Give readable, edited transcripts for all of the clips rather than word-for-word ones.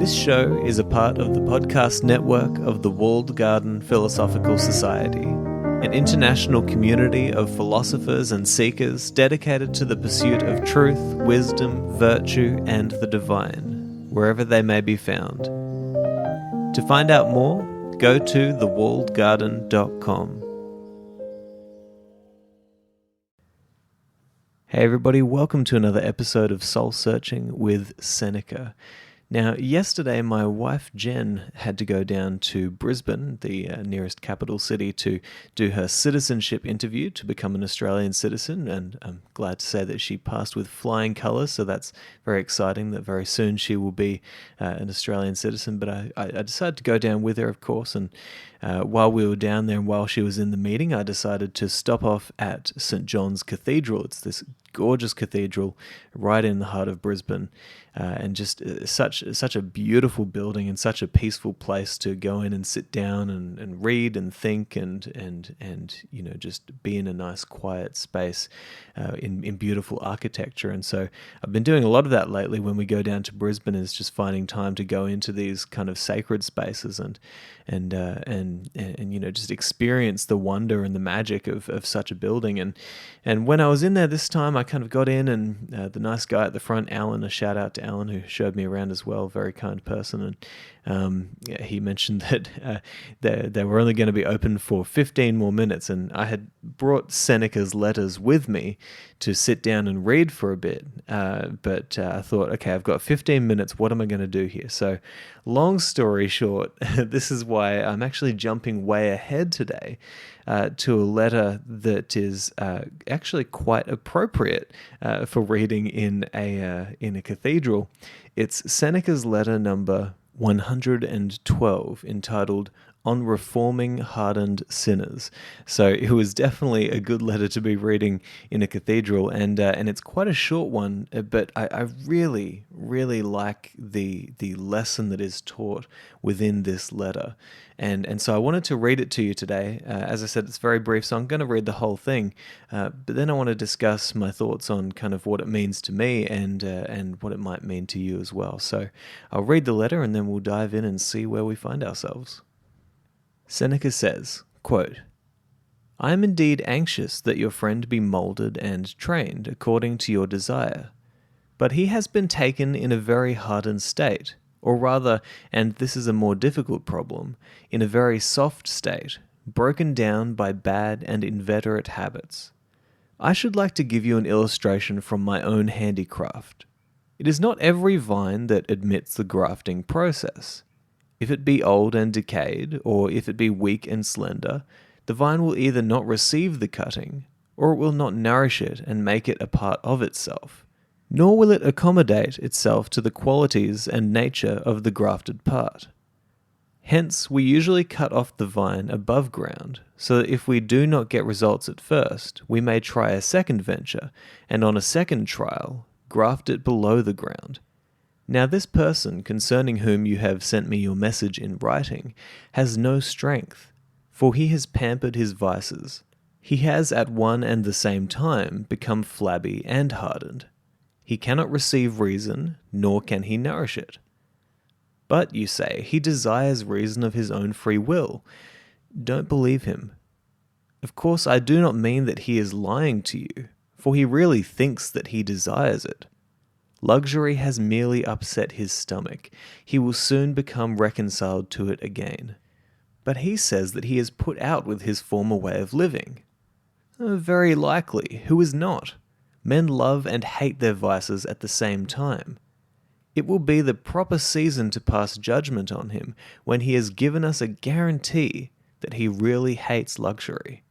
This show is a part of the podcast network of the Walled Garden Philosophical Society, an international community of philosophers and seekers dedicated to the pursuit of truth, wisdom, virtue, and the divine, wherever they may be found. To find out more, go to thewalledgarden.com. Hey everybody, welcome to another episode of Soul Searching with Seneca. Now, yesterday my wife Jen had to go down to Brisbane, the nearest capital city, to do her citizenship interview to become an Australian citizen, and I'm glad to say that she passed with flying colours, so that's very exciting that very soon she will be an Australian citizen. But I decided to go down with her, of course, and while we were down there and while she was in the meeting, I decided to stop off at St John's Cathedral. It's this gorgeous cathedral right in the heart of Brisbane, and just such a beautiful building and such a peaceful place to go in and sit down and read and think and you know, just be in a nice quiet space in beautiful architecture. And so I've been doing a lot of that lately when we go down to Brisbane, is just finding time to go into these kind of sacred spaces and you know, just experience the wonder and the magic of such a building. And when I was in there this time, I kind of got in, and the nice guy at the front, Alan, a shout out to Alan, who showed me around as well, very kind person, and he mentioned that they were only going to be open for 15 more minutes, and I had brought Seneca's letters with me to sit down and read for a bit, but I thought, okay, I've got 15 minutes, what am I going to do here? So long story short, this is why I'm actually jumping way ahead today to a letter that is actually quite appropriate for reading in a cathedral. It's Seneca's letter number 112, entitled On Reforming Hardened Sinners. So it was definitely a good letter to be reading in a cathedral, and it's quite a short one, but I really, really like the lesson that is taught within this letter. And so I wanted to read it to you today. As I said, it's very brief, so I'm going to read the whole thing. But then I want to discuss my thoughts on kind of what it means to me and what it might mean to you as well. So I'll read the letter and then we'll dive in and see where we find ourselves. Seneca says, quote, "I am indeed anxious that your friend be moulded and trained according to your desire, but he has been taken in a very hardened state, or rather, and this is a more difficult problem, in a very soft state, broken down by bad and inveterate habits. I should like to give you an illustration from my own handicraft. It is not every vine that admits the grafting process. If it be old and decayed, or if it be weak and slender, the vine will either not receive the cutting, or it will not nourish it and make it a part of itself, nor will it accommodate itself to the qualities and nature of the grafted part. Hence, we usually cut off the vine above ground, so that if we do not get results at first, we may try a second venture, and on a second trial, graft it below the ground. Now this person, concerning whom you have sent me your message in writing, has no strength, for he has pampered his vices. He has at one and the same time become flabby and hardened. He cannot receive reason, nor can he nourish it. But, you say, he desires reason of his own free will. Don't believe him. Of course, I do not mean that he is lying to you, for he really thinks that he desires it. Luxury has merely upset his stomach. He will soon become reconciled to it again. But he says that he is put out with his former way of living. Very likely, who is not? Men love and hate their vices at the same time. It will be the proper season to pass judgment on him when he has given us a guarantee that he really hates luxury.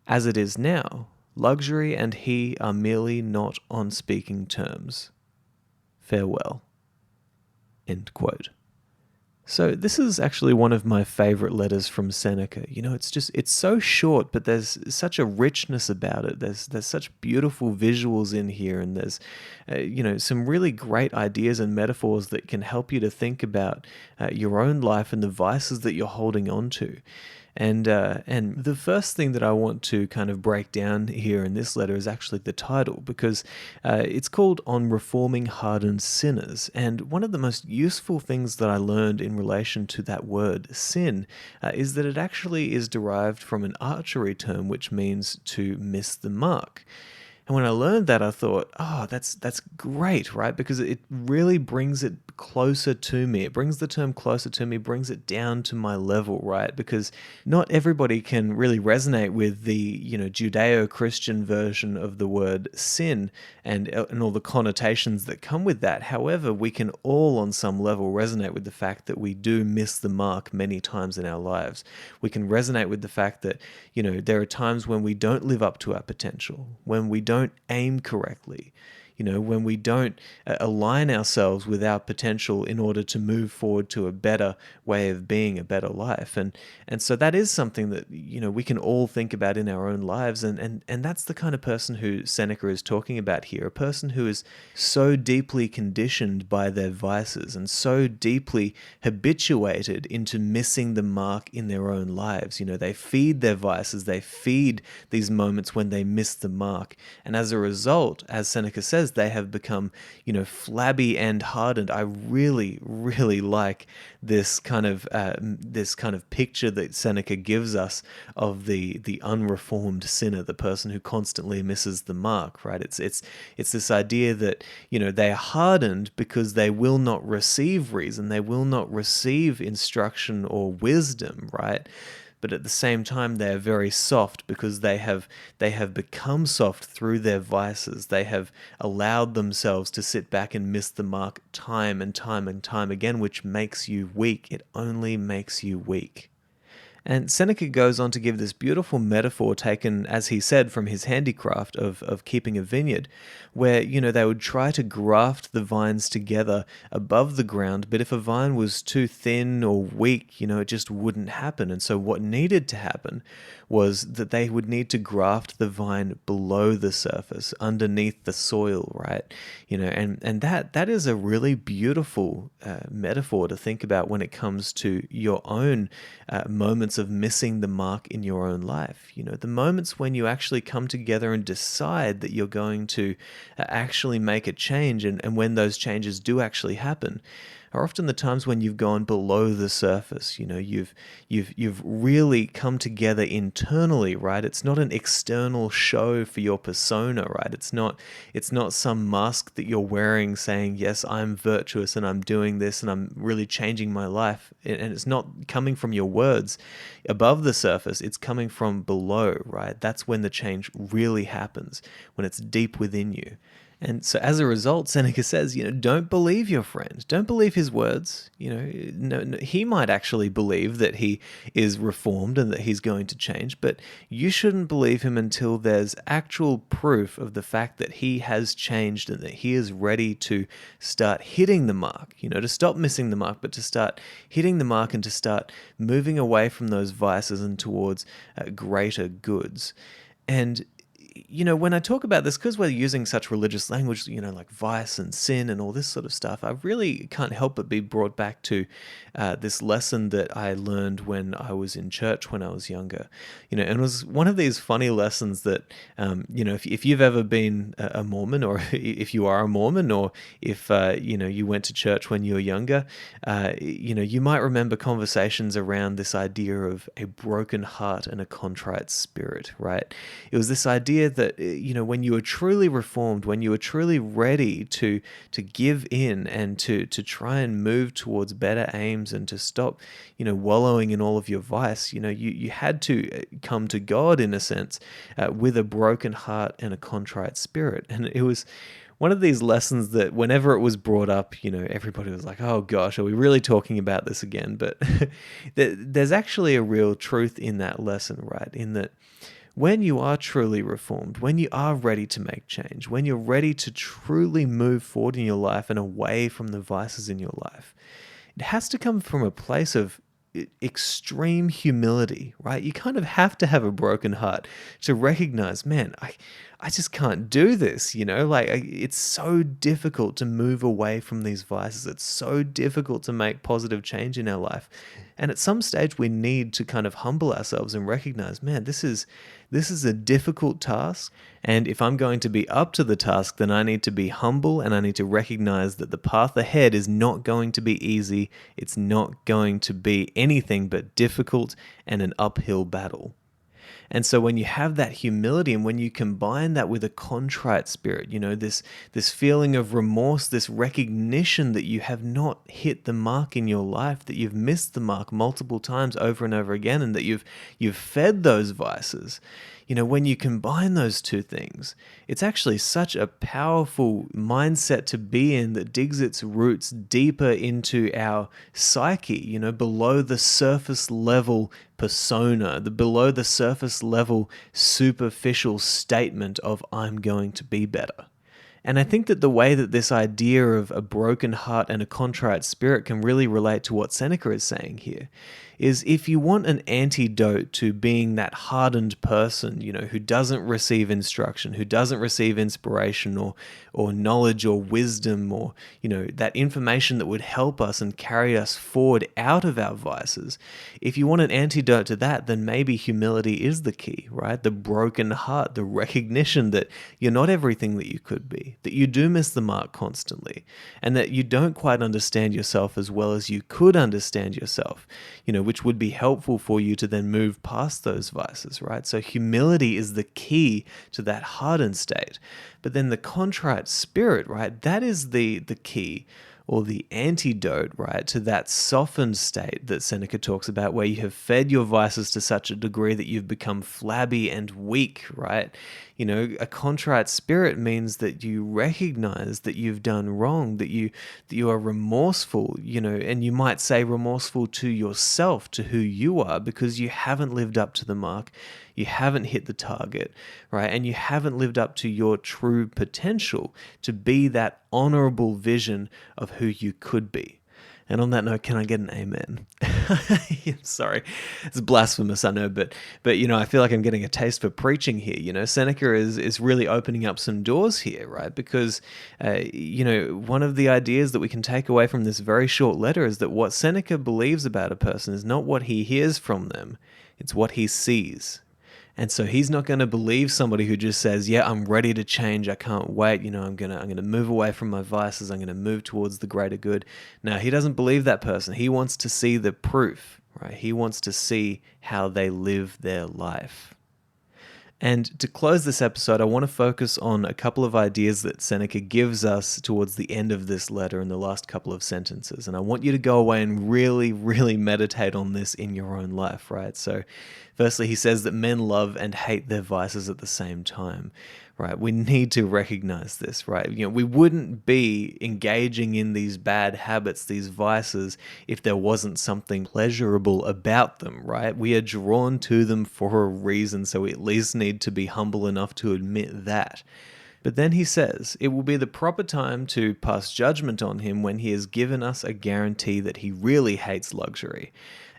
As it is now, luxury and he are merely not on speaking terms. Farewell." End quote. So this is actually one of my favorite letters from Seneca. You know, it's so short, but there's such a richness about it. There's such beautiful visuals in here, and there's, you know, some really great ideas and metaphors that can help you to think about your own life and the vices that you're holding on to. And the first thing that I want to kind of break down here in this letter is actually the title, because it's called On Reforming Hardened Sinners. And one of the most useful things that I learned in relation to that word, sin, is that it actually is derived from an archery term, which means to miss the mark. And when I learned that, I thought, oh, that's great, right? Because it really brings it closer to me. It brings the term closer to me, brings it down to my level, right? Because not everybody can really resonate with the, Judeo-Christian version of the word sin and all the connotations that come with that. However, we can all on some level resonate with the fact that we do miss the mark many times in our lives. We can resonate with the fact that, there are times when we don't live up to our potential, when we don't aim correctly, when we don't align ourselves with our potential in order to move forward to a better way of being, a better life. And so that is something that, we can all think about in our own lives. And that's the kind of person who Seneca is talking about here, a person who is so deeply conditioned by their vices and so deeply habituated into missing the mark in their own lives. They feed their vices, they feed these moments when they miss the mark. And as a result, as Seneca says, they have become, flabby and hardened. I really, really like this kind of picture that Seneca gives us of the unreformed sinner, the person who constantly misses the mark. Right? It's this idea that they are hardened because they will not receive reason, they will not receive instruction or wisdom. Right? But at the same time, they are very soft because they have become soft through their vices. They have allowed themselves to sit back and miss the mark time and time and time again, which makes you weak. It only makes you weak. And Seneca goes on to give this beautiful metaphor taken, as he said, from his handicraft of keeping a vineyard, where, they would try to graft the vines together above the ground, but if a vine was too thin or weak, it just wouldn't happen. And so what needed to happen was that they would need to graft the vine below the surface, underneath the soil, right? And that is a really beautiful metaphor to think about when it comes to your own moments of missing the mark in your own life. The moments when you actually come together and decide that you're going to actually make a change, and when those changes do actually happen, are often the times when you've gone below the surface. You've really come together internally, right? It's not an external show for your persona, right? It's not some mask that you're wearing saying, yes, I'm virtuous and I'm doing this and I'm really changing my life. And it's not coming from your words above the surface. It's coming from below, right? That's when the change really happens, when it's deep within you. And so as a result, Seneca says, don't believe your friend. Don't believe his words. No, he might actually believe that he is reformed and that he's going to change, but you shouldn't believe him until there's actual proof of the fact that he has changed and that he is ready to start hitting the mark, to stop missing the mark, but to start hitting the mark and to start moving away from those vices and towards greater goods. And when I talk about this, because we're using such religious language, like vice and sin and all this sort of stuff, I really can't help but be brought back to this lesson that I learned when I was in church when I was younger. And it was one of these funny lessons that, if you've ever been a Mormon, or if you are a Mormon, or if, you went to church when you were younger, you might remember conversations around this idea of a broken heart and a contrite spirit, right? It was this idea that, when you were truly reformed, when you were truly ready to give in and to try and move towards better aims and to stop, wallowing in all of your vice, you had to come to God, in a sense, with a broken heart and a contrite spirit. And it was one of these lessons that whenever it was brought up, everybody was like, oh gosh, are we really talking about this again? But there's actually a real truth in that lesson, right? In that when you are truly reformed, when you are ready to make change, when you're ready to truly move forward in your life and away from the vices in your life, it has to come from a place of extreme humility, right? You kind of have to have a broken heart to recognize, man, I just can't do this, it's so difficult to move away from these vices. It's so difficult to make positive change in our life. And at some stage we need to kind of humble ourselves and recognize, man, this is a difficult task. And if I'm going to be up to the task, then I need to be humble and I need to recognize that the path ahead is not going to be easy. It's not going to be anything but difficult and an uphill battle. And so when you have that humility and when you combine that with a contrite spirit, this feeling of remorse, this recognition that you have not hit the mark in your life, that you've missed the mark multiple times over and over again, and that you've fed those vices, when you combine those two things, it's actually such a powerful mindset to be in that digs its roots deeper into our psyche, below the surface level persona, the below the surface level superficial statement of I'm going to be better. And I think that the way that this idea of a broken heart and a contrite spirit can really relate to what Seneca is saying here is if you want an antidote to being that hardened person, who doesn't receive instruction, who doesn't receive inspiration or knowledge or wisdom or, that information that would help us and carry us forward out of our vices, if you want an antidote to that, then maybe humility is the key, right? The broken heart, the recognition that you're not everything that you could be, that you do miss the mark constantly, and that you don't quite understand yourself as well as you could understand yourself, which would be helpful for you to then move past those vices, right? So humility is the key to that hardened state. But then the contrite spirit, right, that is the key or the antidote, right, to that softened state that Seneca talks about, where you have fed your vices to such a degree that you've become flabby and weak, right? A contrite spirit means that you recognize that you've done wrong, that you are remorseful, and you might say remorseful to yourself, to who you are, because you haven't lived up to the mark, you haven't hit the target, right? And you haven't lived up to your true potential to be that honorable vision of who you could be. And on that note, can I get an amen? Sorry, it's blasphemous, I know, but I feel like I'm getting a taste for preaching here. Seneca is really opening up some doors here, right? Because one of the ideas that we can take away from this very short letter is that what Seneca believes about a person is not what he hears from them, it's what he sees. And so he's not going to believe somebody who just says, yeah, I'm ready to change, I can't wait, I'm going to move away from my vices, I'm going to move towards the greater good. Now, he doesn't believe that person. He wants to see the proof, right? He wants to see how they live their life. And to close this episode, I want to focus on a couple of ideas that Seneca gives us towards the end of this letter in the last couple of sentences. And I want you to go away and really, really meditate on this in your own life, right? So firstly, he says that men love and hate their vices at the same time, right? We need to recognize this, right? We wouldn't be engaging in these bad habits, these vices, if there wasn't something pleasurable about them, right? We are drawn to them for a reason, so we at least need to be humble enough to admit that. But then he says, it will be the proper time to pass judgment on him when he has given us a guarantee that he really hates luxury.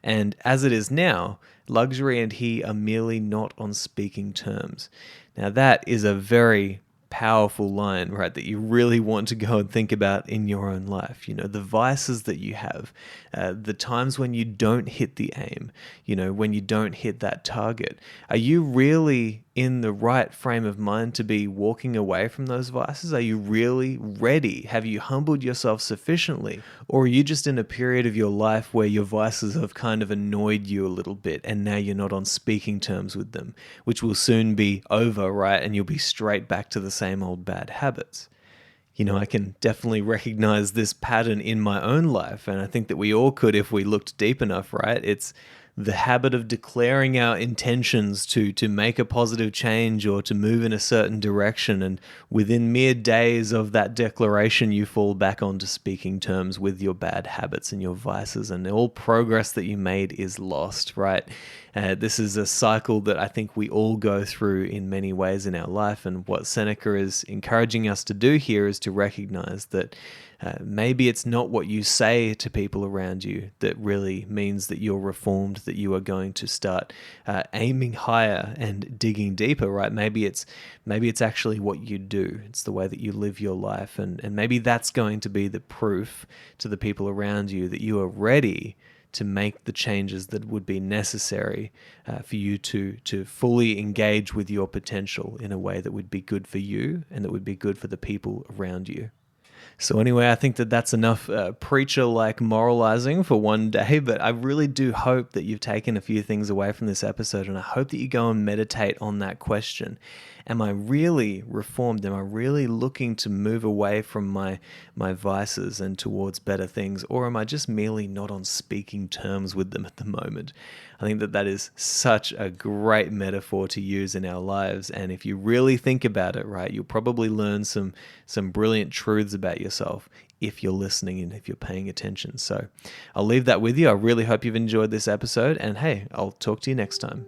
And as it is now, luxury and he are merely not on speaking terms. Now that is a very powerful line, right, that you really want to go and think about in your own life. The vices that you have, the times when you don't hit the aim, when you don't hit that target. Are you really in the right frame of mind to be walking away from those vices? Are you really ready? Have you humbled yourself sufficiently? Or are you just in a period of your life where your vices have kind of annoyed you a little bit and now you're not on speaking terms with them, which will soon be over, right? And you'll be straight back to the same old bad habits. I can definitely recognize this pattern in my own life, and I think that we all could if we looked deep enough, right? It's the habit of declaring our intentions to make a positive change or to move in a certain direction, and within mere days of that declaration, you fall back onto speaking terms with your bad habits and your vices, and all progress that you made is lost, right? This is a cycle that I think we all go through in many ways in our life, and what Seneca is encouraging us to do here is to recognize that maybe it's not what you say to people around you that really means that you're reformed, that you are going to start aiming higher and digging deeper, right? Maybe it's actually what you do. It's the way that you live your life. And maybe that's going to be the proof to the people around you that you are ready to make the changes that would be necessary for you to fully engage with your potential in a way that would be good for you and that would be good for the people around you. So anyway, I think that that's enough preacher-like moralizing for one day, but I really do hope that you've taken a few things away from this episode, and I hope that you go and meditate on that question. Am I really reformed? Am I really looking to move away from my vices and towards better things, or am I just merely not on speaking terms with them at the moment? I think that is such a great metaphor to use in our lives, and if you really think about it, right, you'll probably learn some brilliant truths about yourself if you're listening and if you're paying attention. So I'll leave that with you. I really hope you've enjoyed this episode, and hey, I'll talk to you next time.